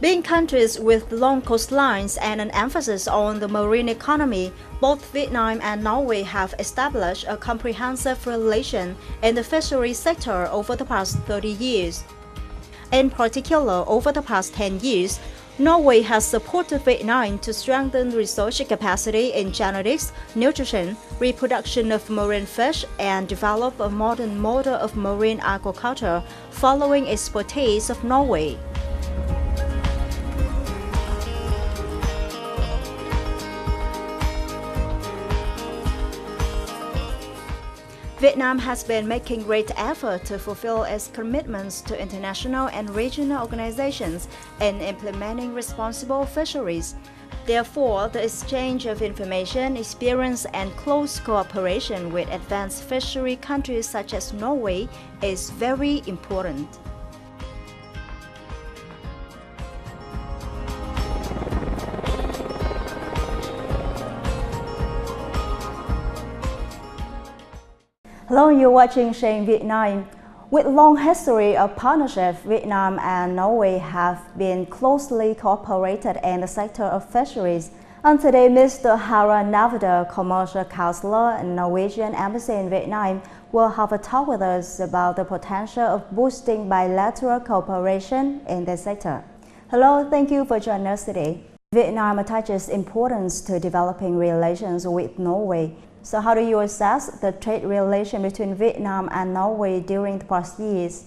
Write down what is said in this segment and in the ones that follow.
Being countries with long coastlines and an emphasis on the marine economy, both Vietnam and Norway have established a comprehensive relation in the fisheries sector over the past 30 years. In particular, over the past 10 years, Norway has supported Vietnam to strengthen research capacity in genetics, nutrition, reproduction of marine fish, and develop a modern model of marine aquaculture following expertise of Norway. Vietnam has been making great effort to fulfill its commitments to international and regional organizations in implementing responsible fisheries. Therefore, the exchange of information, experience, and close cooperation with advanced fishery countries such as Norway is very important. Hello, you're watching Viet-Nam. With long history of partnership, Vietnam and Norway have been closely cooperated in the sector of fisheries. And today, Mr. Harald Navda, Commercial Counselor in Norwegian Embassy in Vietnam, will have a talk with us about the potential of boosting bilateral cooperation in this sector. Hello, thank you for joining us today. Vietnam attaches importance to developing relations with Norway. So how do you assess the trade relation between Vietnam and Norway during the past years?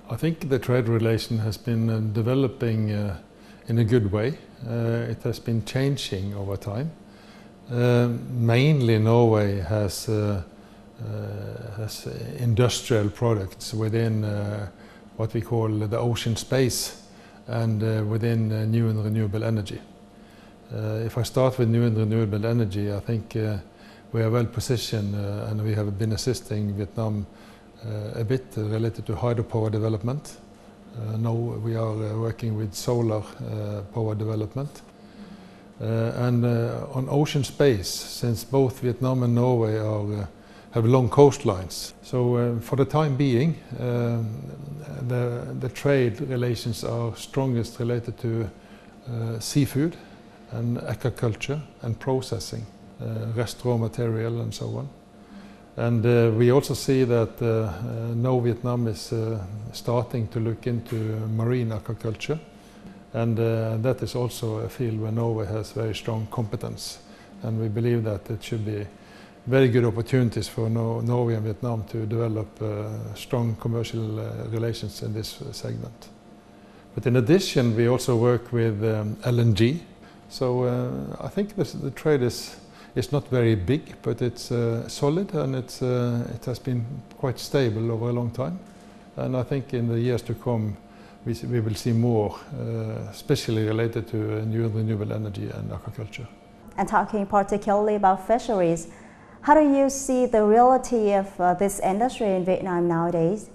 I think the trade relation has been developing in a good way. It has been changing over time. Mainly Norway has industrial products within what we call the ocean space and within new and renewable energy. If I start with new and renewable energy, I think we are well positioned and we have been assisting Vietnam a bit related to hydropower development. Now we are working with solar power development. And on ocean space, since both Vietnam and Norway have long coastlines. So for the time being, the trade relations are strongest related to seafood and aquaculture and processing. Rest raw material and so on. And we also see that now Vietnam is starting to look into marine aquaculture, and that is also a field where Norway has very strong competence, and we believe that it should be very good opportunities for Norway and Vietnam to develop strong commercial relations in this segment. But in addition, we also work with LNG, so I think the trade is not very big, but it's solid, and it has been quite stable over a long time. And I think in the years to come, we will see more, especially related to new and renewable energy and aquaculture. And talking particularly about fisheries, how do you see the reality of this industry in Vietnam nowadays?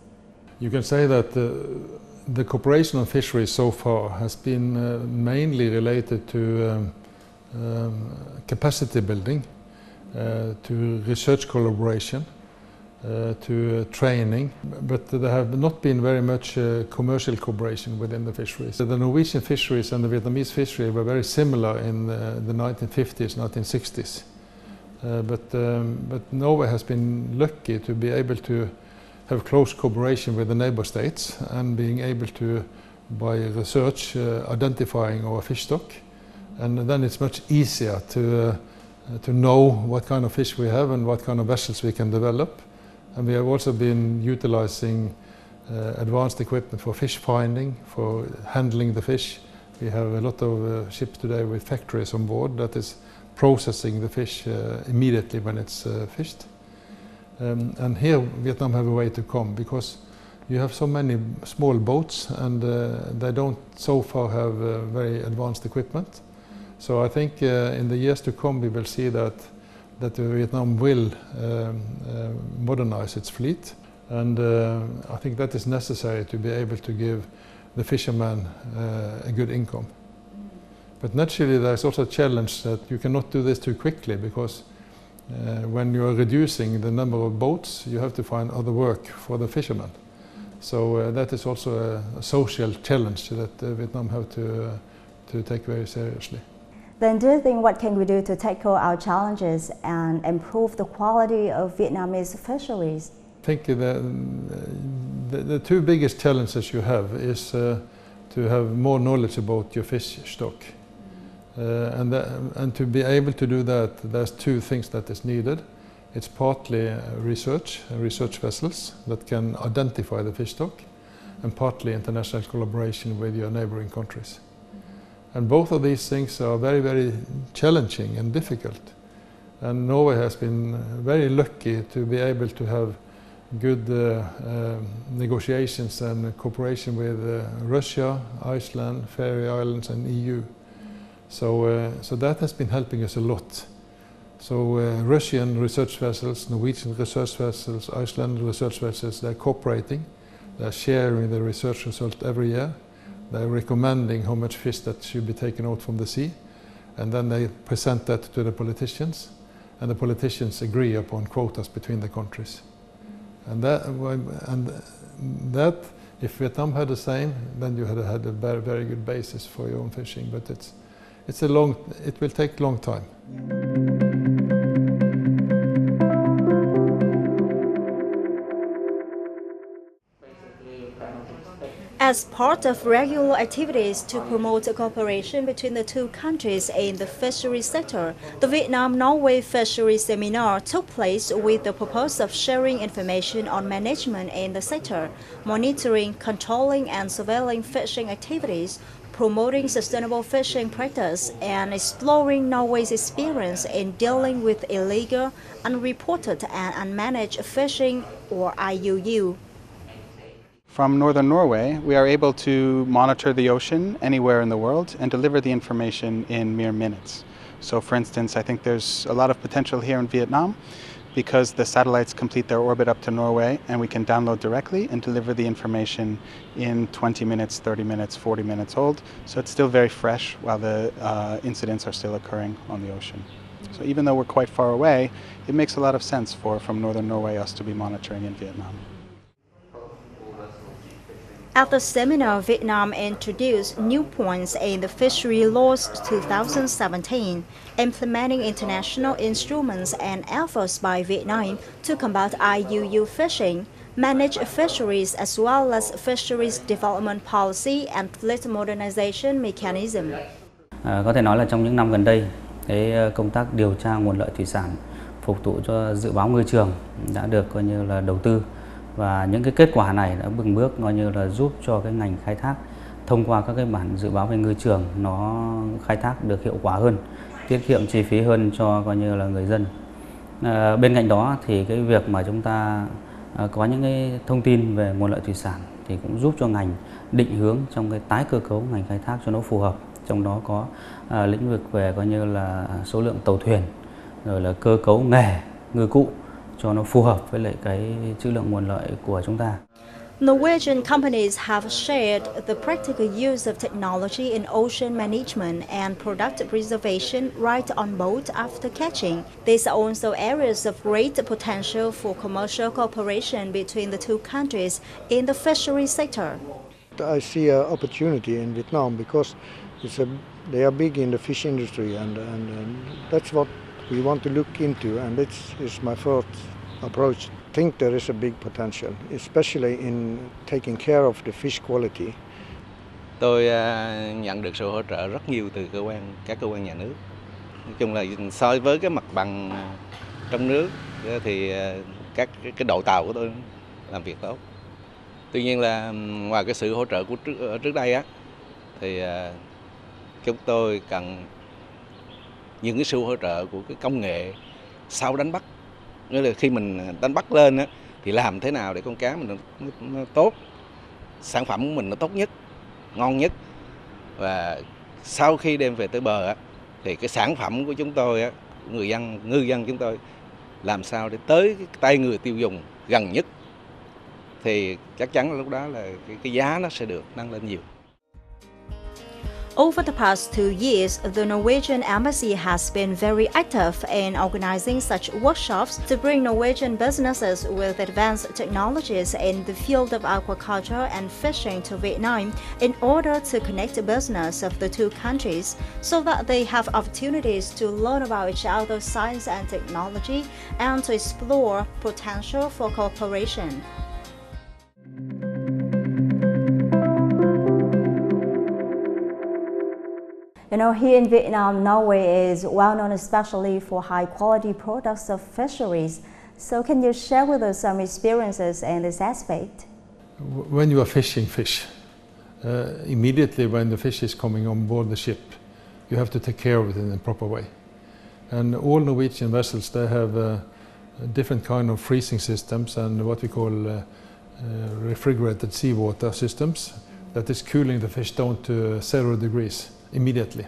You can say that the cooperation on fisheries so far has been mainly related to capacity building, to research collaboration, to training, but there have not been very much commercial cooperation within the fisheries. The Norwegian fisheries and the Vietnamese fishery were very similar in the 1950s, 1960s. But Norway has been lucky to be able to have close cooperation with the neighbor states and being able to, by research, identifying our fish stock. And then it's much easier to know what kind of fish we have and what kind of vessels we can develop. And we have also been utilizing advanced equipment for fish finding, for handling the fish. We have a lot of ships today with factories on board that is processing the fish immediately when it's fished. And here Vietnam have a way to come, because you have so many small boats and they don't so far have very advanced equipment. So I think in the years to come we will see that Vietnam will modernize its fleet, and I think that is necessary to be able to give the fishermen a good income. But naturally there is also a challenge that you cannot do this too quickly, because when you are reducing the number of boats, you have to find other work for the fishermen. So that is also a social challenge that Vietnam have to take very seriously. Then do you think what can we do to tackle our challenges and improve the quality of Vietnamese fisheries? I think the two biggest challenges you have is to have more knowledge about your fish stock. And to be able to do that, there's two things that is needed. It's partly research vessels that can identify the fish stock, and partly international collaboration with your neighboring countries. And both of these things are very, very challenging and difficult. And Norway has been very lucky to be able to have good negotiations and cooperation with Russia, Iceland, Faroe Islands and EU. So that has been helping us a lot. So Russian research vessels, Norwegian research vessels, Icelandic research vessels, they're cooperating. They're sharing the research result every year. They're recommending how much fish that should be taken out from the sea. And then they present that to the politicians. And the politicians agree upon quotas between the countries. And that if Vietnam had the same, then you had a very, very good basis for your own fishing. But it will take a long time. As part of regular activities to promote cooperation between the two countries in the fisheries sector, the Vietnam-Norway Fisheries Seminar took place with the purpose of sharing information on management in the sector, monitoring, controlling and surveilling fishing activities, promoting sustainable fishing practice, and exploring Norway's experience in dealing with illegal, unreported and unmanaged fishing, or IUU. From northern Norway, we are able to monitor the ocean anywhere in the world and deliver the information in mere minutes. So for instance, I think there's a lot of potential here in Vietnam because the satellites complete their orbit up to Norway and we can download directly and deliver the information in 20 minutes, 30 minutes, 40 minutes old. So it's still very fresh while the incidents are still occurring on the ocean. So even though we're quite far away, it makes a lot of sense from northern Norway us to be monitoring in Vietnam. At the seminar, Vietnam introduced new points in the Fishery Laws 2017, implementing international instruments and efforts by Vietnam to combat IUU fishing, manage fisheries as well as fisheries development policy and fleet modernization mechanism. Có thể nói là trong những năm gần đây, công tác điều tra nguồn lợi thủy sản phục vụ cho dự báo ngư trường đã được coi như là đầu tư. Và những cái kết quả này đã từng bước coi như là giúp cho cái ngành khai thác thông qua các cái bản dự báo về ngư trường nó khai thác được hiệu quả hơn, tiết kiệm chi phí hơn cho coi như là người dân. Bên cạnh đó thì cái việc mà chúng ta có những cái thông tin về nguồn lợi thủy sản thì cũng giúp cho ngành định hướng trong cái tái cơ cấu ngành khai thác cho nó phù hợp. Trong đó có lĩnh vực về coi như là số lượng tàu thuyền, rồi là cơ cấu nghề ngư cụ cho nó phù hợp với lại cái trữ lượng nguồn lợi của chúng ta. Norwegian companies have shared the practical use of technology in ocean management and product preservation right on board after catching. These are also areas of great potential for commercial cooperation between the two countries in the fishery sector. I see an opportunity in Vietnam because they are big in the fish industry and that's what we want to look into, and it's my first approach. I think there is a big potential, especially in taking care of the fish quality. Tôi nhận được sự hỗ trợ rất nhiều từ các cơ quan nhà nước. Nói chung là so với cái mặt bằng trong nước thì các cái đội tàu của tôi làm việc tốt. Tuy nhiên là ngoài cái sự hỗ trợ của trước đây á, thì chúng tôi cần những cái sự hỗ trợ của cái công nghệ sau đánh bắt. Nghĩa là khi mình đánh bắt lên á, thì làm thế nào để con cá mình nó tốt, sản phẩm của mình nó tốt nhất, ngon nhất. Và sau khi đem về tới bờ á, thì cái sản phẩm của chúng tôi á, ngư dân chúng tôi làm sao để tới cái tay người tiêu dùng gần nhất, thì chắc chắn là lúc đó là cái giá nó sẽ được nâng lên nhiều. Over the past 2 years, the Norwegian Embassy has been very active in organizing such workshops to bring Norwegian businesses with advanced technologies in the field of aquaculture and fishing to Vietnam in order to connect the business of the two countries so that they have opportunities to learn about each other's science and technology and to explore potential for cooperation. You know, here in Vietnam, Norway is well known especially for high quality products of fisheries. So can you share with us some experiences in this aspect? When you are fishing fish, immediately when the fish is coming on board the ship, you have to take care of it in a proper way. And all Norwegian vessels, they have different kind of freezing systems and what we call refrigerated seawater systems that is cooling the fish down to 0 degrees immediately.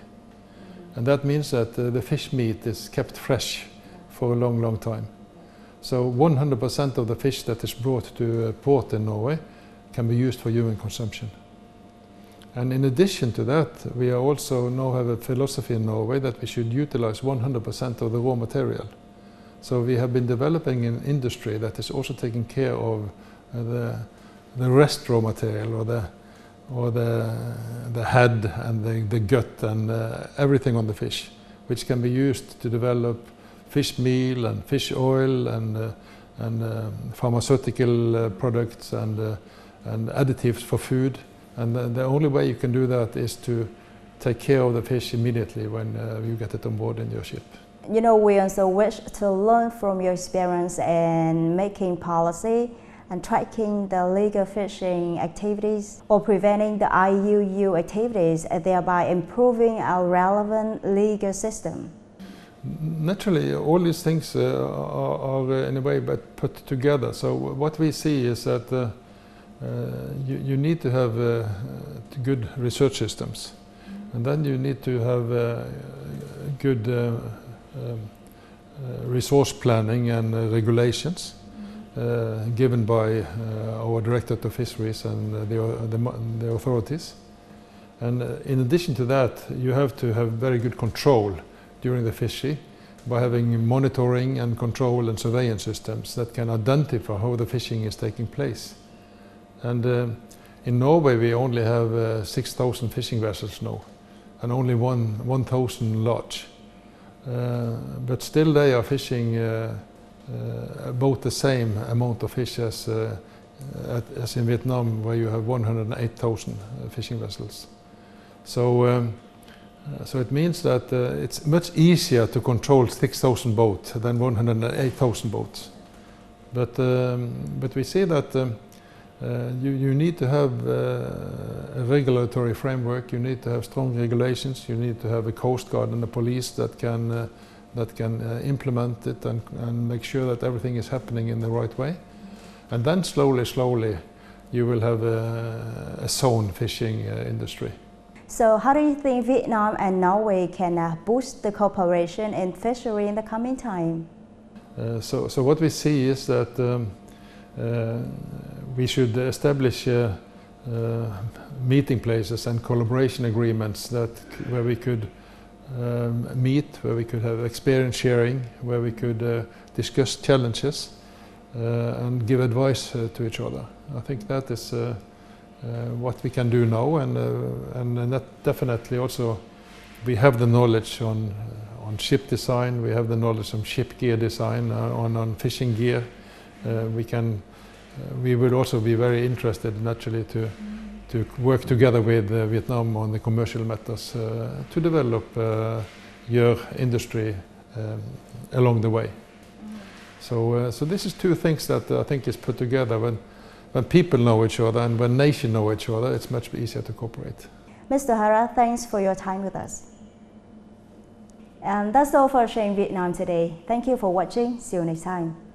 And that means that the fish meat is kept fresh for a long, long time. So 100% of the fish that is brought to port in Norway can be used for human consumption. And in addition to that, we also now have a philosophy in Norway that we should utilize 100% of the raw material. So we have been developing an industry that is also taking care of the rest raw material or the head and the gut and everything on the fish, which can be used to develop fish meal and fish oil and pharmaceutical products and additives for food. And the only way you can do that is to take care of the fish immediately when you get it on board in your ship. You know, we also wish to learn from your experience in making policy and tracking the illegal fishing activities or preventing the IUU activities, thereby improving our relevant legal system. Naturally, all these things are in a way put together. So what we see is that you need to have good research systems, and then you need to have good resource planning and regulations given by our Directorate of Fisheries and the authorities. And in addition to that, you have to have very good control during the fishing by having monitoring and control and surveillance systems that can identify how the fishing is taking place. And in Norway we only have 6,000 fishing vessels now and only 1,000 large. But still they are fishing about the same amount of fish as in Vietnam, where you have 108,000 fishing vessels. So it means that it's much easier to control 6,000 boats than 108,000 boats. But we see that you need to have a regulatory framework, you need to have strong regulations, you need to have a coast guard and a police that can implement it and make sure that everything is happening in the right way. And then slowly you will have a zone fishing industry. So how do you think Vietnam and Norway can boost the cooperation in fishery in the coming time? So what we see is that we should establish meeting places and collaboration agreements where we could meet, where we could have experience sharing, where we could discuss challenges and give advice to each other. I think that is what we can do now, and that definitely also we have the knowledge on ship design, we have the knowledge on ship gear design, on fishing gear. We would also be very interested naturally to work together with Vietnam on the commercial matters to develop your industry along the way. So this is two things that I think is put together. When people know each other and when nations know each other, it's much easier to cooperate. Mr. Hara, thanks for your time with us. And that's all for Sharing Vietnam today. Thank you for watching. See you next time.